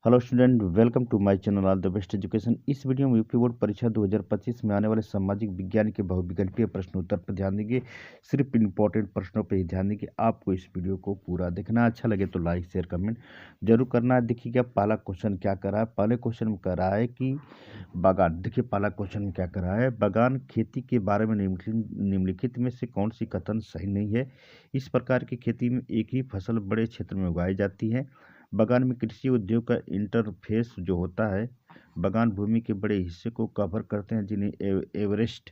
Hello student, welcome to my channel all the best education. इस video में UP board परीक्षा 2025 में आने वाले सामाजिक विज्ञान के बहुविकल्पीय प्रश्न उत्तर पर ध्यान देंगे। सिर्फ इंपॉर्टेंट प्रश्नों पर ही ध्यान देंगे। आपको इस वीडियो को पूरा देखना, अच्छा लगे तो लाइक शेयर कमेंट जरूर करना। देखिएगा पहला क्वेश्चन क्या कर रहा है। पहले क्वेश्चन में कह रहा है कि बागान। देखिए पहला क्वेश्चन में क्या कर रहा है, बागान खेती के बारे में निम्नलिखित में से कौन सी कथन सही नहीं है। इस प्रकार की खेती में एक ही फसल बड़े क्षेत्र में उगाई जाती है। बागान में कृषि उद्योग का इंटरफेस जो होता है, बागान भूमि के बड़े हिस्से को कवर करते हैं जिन्हें एवरेस्ट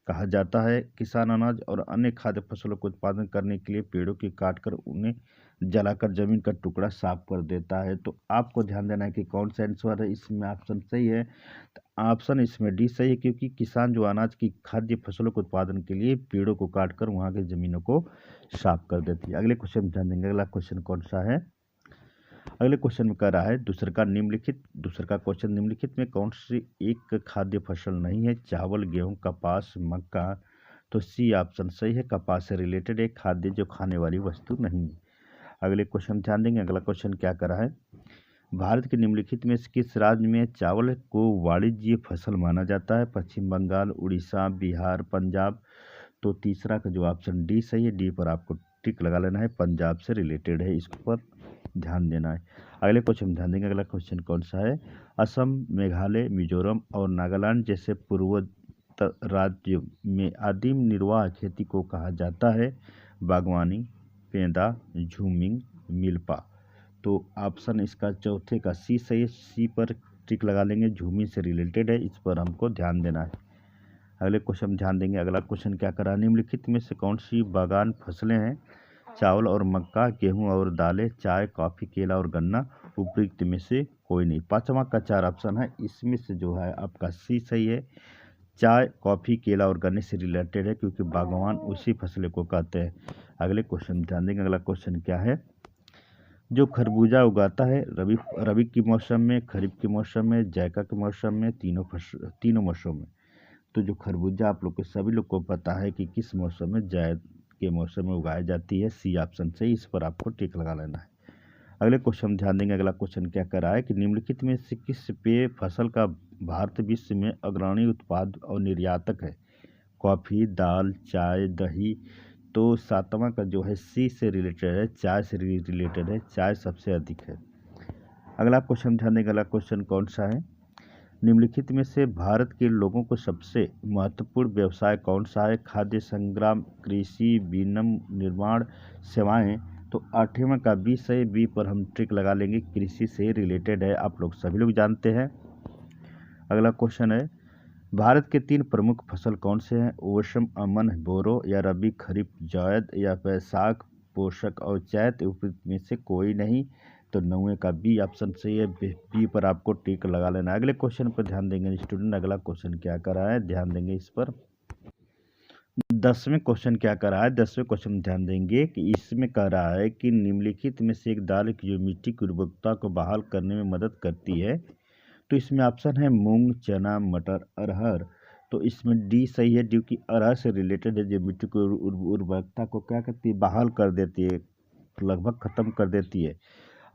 कहा जाता है। किसान अनाज और अन्य खाद्य फसलों को उत्पादन करने के लिए पेड़ों की काटकर उन्हें जलाकर जमीन का टुकड़ा साफ कर देता है। तो आपको ध्यान देना है कि कौन सा आंसर है इसमें। ऑप्शन सही है, तो ऑप्शन इसमें डी सही है, क्योंकि किसान जो अनाज की खाद्य फसलों के उत्पादन के लिए पेड़ों को काटकर वहाँ की जमीनों को साफ कर देती है। अगले क्वेश्चन ध्यान देंगे। अगला क्वेश्चन कौन सा है। अगले क्वेश्चन में कह रहा है दूसरे का क्वेश्चन निम्नलिखित में कौन सी एक खाद्य फसल नहीं है। चावल, गेहूं, कपास, मक्का। तो सी ऑप्शन सही है, कपास से रिलेटेड एक खाद्य जो खाने वाली वस्तु नहीं है। अगले क्वेश्चन ध्यान देंगे। अगला क्वेश्चन क्या कर रहा है, भारत के निम्नलिखित में से किस राज्य में चावल को वाणिज्य फसल माना जाता है। पश्चिम बंगाल, उड़ीसा, बिहार, पंजाब। तो तीसरा का जो ऑप्शन डी सही है, डी पर आपको टिक लगा लेना है, पंजाब से रिलेटेड है, इस पर ध्यान देना है। अगले क्वेश्चन में ध्यान देंगे। अगला क्वेश्चन कौन सा है, असम, मेघालय, मिजोरम और नागालैंड जैसे पूर्वोत्तर राज्य में आदिम निर्वाह खेती को कहा जाता है। बागवानी, पेंदा, झूमिंग, मिल्पा। तो ऑप्शन इसका चौथे का सी सही है, सी पर टिक लगा लेंगे, झूमिंग से रिलेटेड है, इस पर हमको ध्यान देना है। अगले क्वेश्चन में ध्यान देंगे। अगला क्वेश्चन क्या करा, निम्नलिखित में से कौन सी बागान फसलें हैं। चावल और मक्का, गेहूं और दालें, चाय, कॉफी, केला और गन्ना। उपयुक्त में से कोई नहीं। पांचवा का चार ऑप्शन है, इसमें से जो है आपका सी सही है, चाय, कॉफी, केला और गन्ने से रिलेटेड है, क्योंकि बागवान उसी फसले को कहते हैं। अगले क्वेश्चन ध्यान देंगे। अगला क्वेश्चन क्या है, जो खरबूजा उगाता है रबी के मौसम में, खरीफ के मौसम में, जायका के मौसम में, तीनों मौसम में। तो जो खरबूजा आप लोग को सभी लोग को पता है कि किस मौसम में, जायद के मौसम में उगाई जाती है, सी ऑप्शन से, इस पर आपको टिक लगा लेना है। अगले क्वेश्चन ध्यान देंगे। अगला क्वेश्चन क्या कर रहा है कि निम्नलिखित में से किस पेय फसल का भारत विश्व में अग्रणी उत्पाद और निर्यातक है। कॉफी, दाल, चाय, दही। तो सातवां का जो है सी से रिलेटेड है, चाय से रिलेटेड है, चाय सबसे अधिक है। अगला क्वेश्चन ध्यान देंगे। अगला क्वेश्चन कौन सा है, निम्नलिखित में से भारत के लोगों को सबसे महत्वपूर्ण व्यवसाय कौन सा है। खाद्य संग्राम, कृषि, विनिमय, निर्माण, सेवाएं। तो आठवें का बी सही, बी पर हम ट्रिक लगा लेंगे, कृषि से रिलेटेड है, आप लोग सभी लोग जानते हैं। अगला क्वेश्चन है, भारत के तीन प्रमुख फसल कौन से हैं। ओशम, अमन, बोरो। या रबी, खरीफ, जायद। या बैसाख, पोषक और चैत। उपयुक्त में से कोई नहीं। तो नौवें का बी ऑप्शन सही है, बी पर आपको टिक लगा लेना है। अगले क्वेश्चन पर ध्यान देंगे स्टूडेंट। अगला क्वेश्चन क्या कर रहा है, ध्यान देंगे इस पर। 10वें क्वेश्चन क्या कर रहा है, 10वें क्वेश्चन में ध्यान देंगे कि इसमें कह रहा है कि निम्नलिखित में से एक दाल की जो मिट्टी की उर्वरकता को बहाल करने में मदद करती है। तो इसमें ऑप्शन है मूंग, चना, मटर, अरहर। तो इसमें डी सही है, क्योंकि अरहर से रिलेटेड है, जो मिट्टी की उर्वरकता को क्या करती है, बहाल कर देती है, लगभग खत्म कर देती है।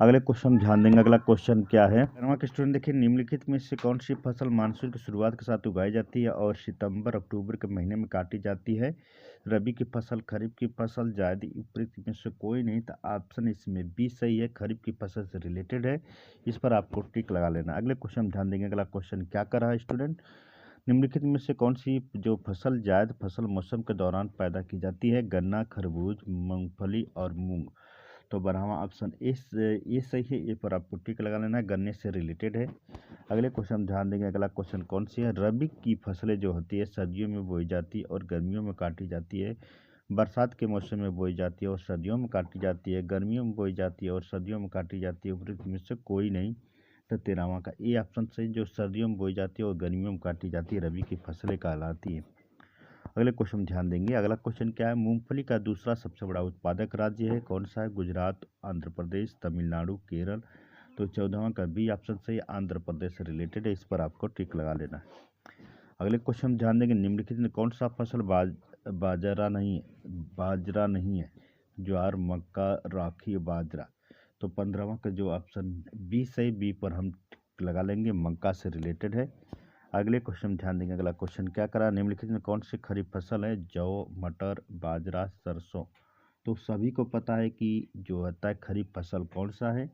अगले क्वेश्चन ध्यान देंगे। अगला क्वेश्चन क्या है, के स्टूडेंट देखिए, निम्नलिखित में से कौन सी फसल मानसून की शुरुआत के साथ उगाई जाती है और सितंबर अक्टूबर के महीने में काटी जाती है। रबी की फसल, खरीफ की फसल, जायद। उपयुक्त में से कोई नहीं। तो ऑप्शन इसमें बी सही है, खरीफ की फसल से रिलेटेड है, इस पर आपको टिक लगा लेना। अगले क्वेश्चन ध्यान देंगे। अगला क्वेश्चन क्या कर रहा है स्टूडेंट, निम्नलिखित में से कौन सी जो फसल जायद फसल मौसम के दौरान पैदा की जाती है। गन्ना, खरबूज, मूंगफली और मूंग। तो 12वां ऑप्शन ये सही है, ए पर आपको टिक लगा लेना है, गन्ने से रिलेटेड है। अगले क्वेश्चन ध्यान देंगे। अगला क्वेश्चन कौन सी है, रबी की फसलें जो होती है सर्दियों में बोई जाती है और गर्मियों में काटी जाती है। बरसात के मौसम में बोई जाती है और सर्दियों में काटी जाती है। गर्मियों में बोई जाती है और सर्दियों में काटी जाती है। उपयुक्त में से कोई नहीं। तो 13वां का ए ऑप्शन सही, जो सर्दियों में बोई जाती है और गर्मियों में काटी जाती है, रबी की फसलें कहलाती है। अगले क्वेश्चन ध्यान देंगे। अगला क्वेश्चन क्या है, मूंगफली का दूसरा सबसे बड़ा उत्पादक राज्य है, कौन सा है। गुजरात, आंध्र प्रदेश, तमिलनाडु, केरल। तो 14वां का बी ऑप्शन सही, आंध्र प्रदेश से रिलेटेड है, इस पर आपको टिक लगा लेना है। अगले क्वेश्चन ध्यान देंगे, निम्नलिखित में कौन सा फसल बाजरा नहीं है। ज्वार, मक्का, राखी, बाजरा। तो 15वां का जो ऑप्शन बी सही, बी पर हम टिक लगा लेंगे, मक्का से रिलेटेड है। अगले क्वेश्चन ध्यान देंगे। अगला क्वेश्चन क्या करा, निम्नलिखित में कौन सी खरीफ फसल है, जौ, मटर, बाजरा, सरसों। तो सभी को पता है कि जो होता है खरीफ फसल कौन सा है,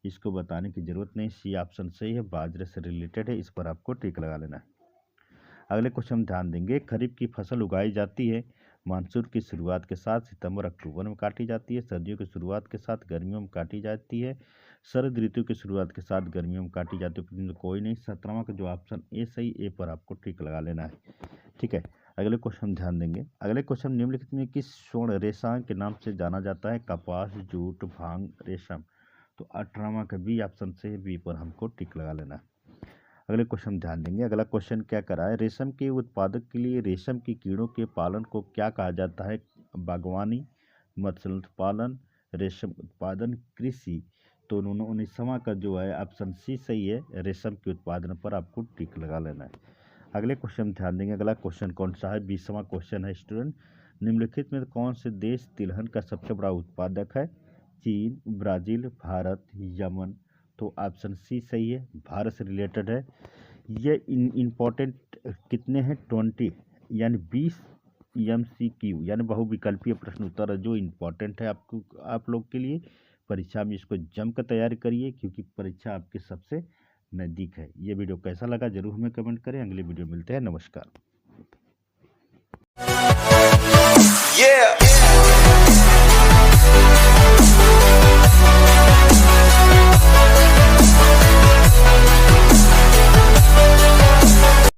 इसको बताने की जरूरत नहीं, सी ऑप्शन सही है, बाजरे से रिलेटेड है, इस पर आपको टिक लगा लेना है। अगले क्वेश्चन ध्यान देंगे। खरीफ की फसल उगाई जाती है मानसून की शुरुआत के साथ सितंबर अक्टूबर में काटी जाती है, सर्दियों की शुरुआत के साथ गर्मियों में काटी जाती है, शरद ऋतु की शुरुआत के साथ गर्मियों में काटी जाती है। कोई नहीं, 17वां का जो ऑप्शन ए सही, ए पर आपको टिक लगा लेना है। ठीक है, अगले क्वेश्चन ध्यान देंगे। अगले क्वेश्चन, निम्नलिखित में किस स्वर्ण रेशा के नाम से जाना जाता है, कपास, जूट, भांग, रेशम। तो 18वां का बी ऑप्शन से, बी पर हमको टिक लगा लेना है। अगले क्वेश्चन ध्यान देंगे। अगला क्वेश्चन क्या करा है, रेशम के उत्पादक के लिए रेशम की कीड़ों के पालन को क्या कहा जाता है, बागवानी, मत्स्य उत्पादन, रेशम उत्पादन, कृषि। तो 19वां का जो है ऑप्शन सी सही है, रेशम के उत्पादन पर आपको टिक लगा लेना है। अगले क्वेश्चन ध्यान देंगे। अगला क्वेश्चन कौन सा है, 20वां क्वेश्चन है स्टूडेंट, निम्नलिखित में कौन से देश तिलहन का सबसे बड़ा उत्पादक है, चीन, ब्राज़ील, भारत, यमन। तो ऑप्शन सी सही है, भारत से रिलेटेड है। ये इम्पोर्टेंट कितने हैं, 20 यानी 20 MCQ यानी बहुविकल्पीय प्रश्न उत्तर है, जो इम्पोर्टेंट है आपको, आप लोग के लिए। परीक्षा में इसको जमकर तैयारी करिए, क्योंकि परीक्षा आपके सबसे नज़दीक है। ये वीडियो कैसा लगा जरूर हमें कमेंट करें। अगले वीडियो मिलते हैं, नमस्कार।